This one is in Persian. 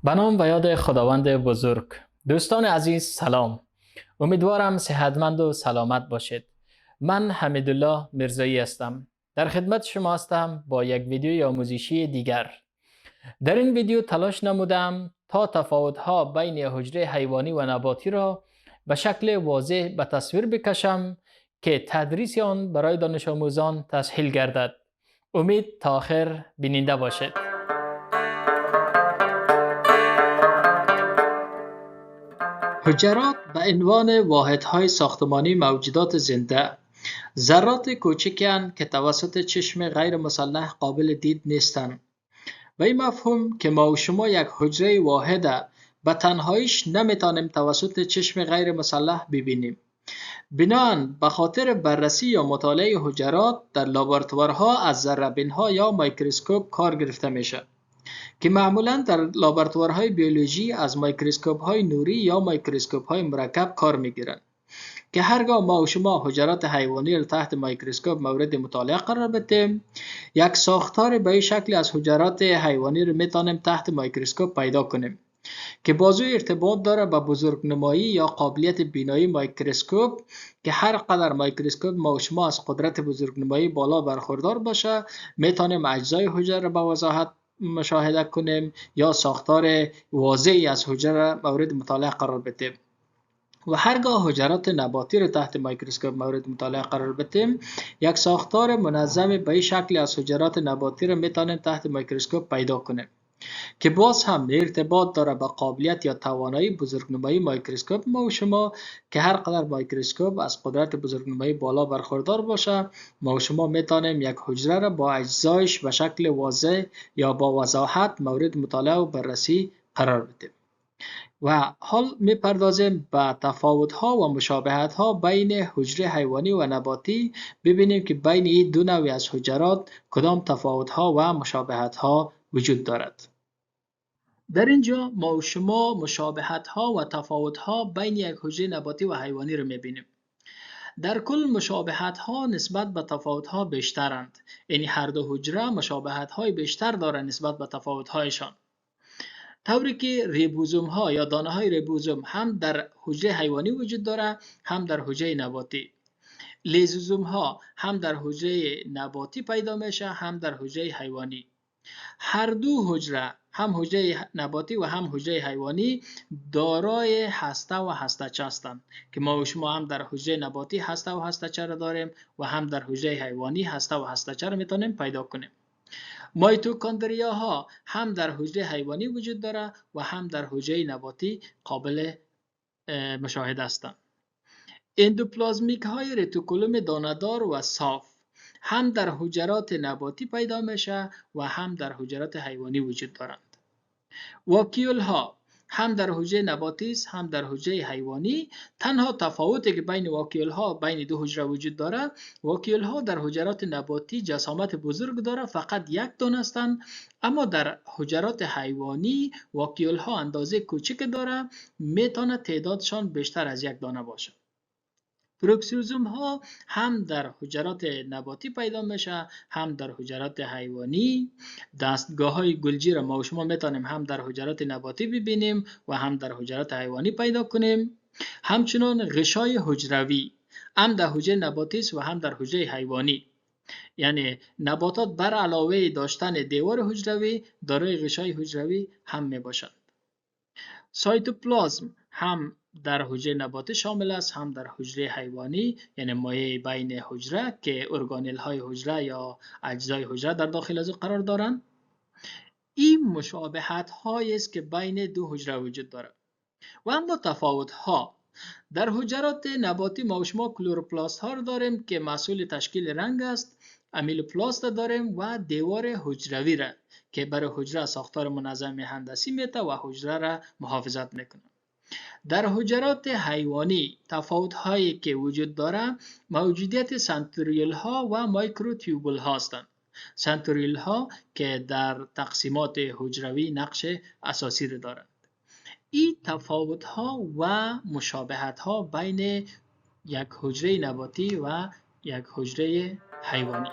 به نام و یاد خداوند بزرگ. دوستان عزیز سلام. امیدوارم صحتمند و سلامت باشید. من حمیدالله میرزایی هستم. در خدمت شما هستم با یک ویدیوی آموزشی دیگر. در این ویدیو تلاش نمودم تا تفاوت‌ها بین حجره حیوانی و نباتی را به شکل واضح به تصویر بکشم که تدریس آن برای دانش آموزان تسهیل گردد. امید تا آخر بیننده باشید. حجرات به عنوان واحدهای ساختمانی موجودات زنده ذرات کوچکند که توسط چشم غیر مسلح قابل دید نیستند. به این مفهوم که ما و شما یک حجره واحده به تنهاییش نمیتونیم توسط چشم غیر مسلح ببینیم. بنابراین به خاطر بررسی یا مطالعه حجرات در لابراتوارها از ذره‌بین‌ها یا میکروسکوپ کار گرفته میشه که معمولا در لابراتوارهای بیولوژی از میکروسکوپ‌های نوری یا میکروسکوپ‌های مرکب کار میگیرند که هرگاه ما و شما حجرات حیوانی را تحت میکروسکوپ مورد مطالعه قرار بدیم، یک ساختار به این شکل از حجرات حیوانی را میتونیم تحت میکروسکوپ پیدا کنیم که بازوی ارتباط داره با بزرگنمایی یا قابلیت بینایی میکروسکوپ که هر قدر میکروسکوپ ما و شما از قدرت بزرگنمایی بالا برخوردار باشه میتونیم اجزای حجره را به وضاحت مشاهده کنیم یا ساختار واضحی از حجره مورد مطالعه قرار بدیم. و هرگاه حجرات نباتی را تحت میکروسکوپ مورد مطالعه قرار بدیم، یک ساختار منظم به این شکل از حجرات نباتی را میتونیم تحت میکروسکوپ پیدا کنیم که باز هم ارتباط داره با قابلیت یا توانایی بزرگنمایی میکروسکوپ ما و شما که هر قدر میکروسکوپ از قدرت بزرگنمایی بالا برخوردار باشه، ما و شما میتونیم یک حجره را با اجزایش به شکل واضح یا با وضاحت مورد مطالعه و بررسی قرار بدیم. و حال میپردازیم به تفاوت‌ها و مشابهت‌ها بین حجره حیوانی و نباتی، ببینیم که بین این دو نوع از حجرات کدام تفاوت‌ها و مشابهت‌ها وجود دارد. در اینجا ما و شما مشابهت‌ها و تفاوت‌ها بین یک حجره نباتی و حیوانی رو میبینیم. در کل مشابهت‌ها نسبت به تفاوت‌ها بیشترند، یعنی هر دو حجره مشابهت‌های بیشتر دارند نسبت به تفاوت‌هایشان. طوری که ریبوزوم ها یا دانه های ریبوزوم هم در حجره حیوانی وجود داره هم در حجره نباتی. لیزوزوم ها هم در حجره نباتی پیدا میشه هم در حجره حیوانی. هر دو حجره، هم حجره نباتی و هم حجره حیوانی، دارای هسته و هسته‌چه هستند که ما و شما هم در حجره نباتی هسته و هسته‌چه را داریم و هم در حجره حیوانی هسته و هسته‌چه را میتونیم پیدا کنیم. مایتوکندریا ها هم در حجره حیوانی وجود داره و هم در حجره نباتی قابل مشاهده هستند. اندوپلازمیک های رتیکولوم دانه‌دار و صاف هم در حجرات نباتی پیدا میشه و هم در حجرات حیوانی وجود دارند. واکیول ها هم در حجره نباتی است هم در حجره حیوانی. تنها تفاوتی که بین واکیول ها بین دو حجره وجود داره، واکیول ها در حجرات نباتی جسامت بزرگ داره، فقط یک دانه هستند، اما در حجرات حیوانی واکیول ها اندازه کوچک داره، میتونه تعدادشان بیشتر از یک دانه باشه. پروکسیزوم ها هم در حجرات نباتی پیدا میشه هم در حجرات حیوانی. دستگاه های گلجی را ما و شما میتونیم هم در حجرات نباتی ببینیم و هم در حجرات حیوانی پیدا کنیم. همچنان غشای حجروی هم در حجره نباتی است و هم در حجره حیوانی. یعنی نباتات بر علاوه داشتن دیوار حجروی دارای غشای حجروی هم میباشند. سایتوپلازم هم در حجره نباتی شامل است هم در حجره حیوانی، یعنی مایع بین حجره که ارگانل های حجره یا اجزای حجره در داخل از قرار دارند. این مشابهت هایی است که بین دو حجره وجود دارد. و اما تفاوت ها در حجرات نباتی ما و شما کلوروپلاست ها داریم که مسئول تشکیل رنگ است، امیلوپلاست داریم و دیوار حجروی را که برای حجره ساختار منظم هندسی میده و حجره را محافظت میکنه. در حجرات حیوانی تفاوت هایی که وجود داره موجودیت سنتریول ها و مایکروتیوبول ها هستند. سنتریول ها که در تقسیمات حجروی نقش اساسی را دارند. این تفاوت ها و مشابهت ها بین یک حجره نباتی و یک حجره حیوانی.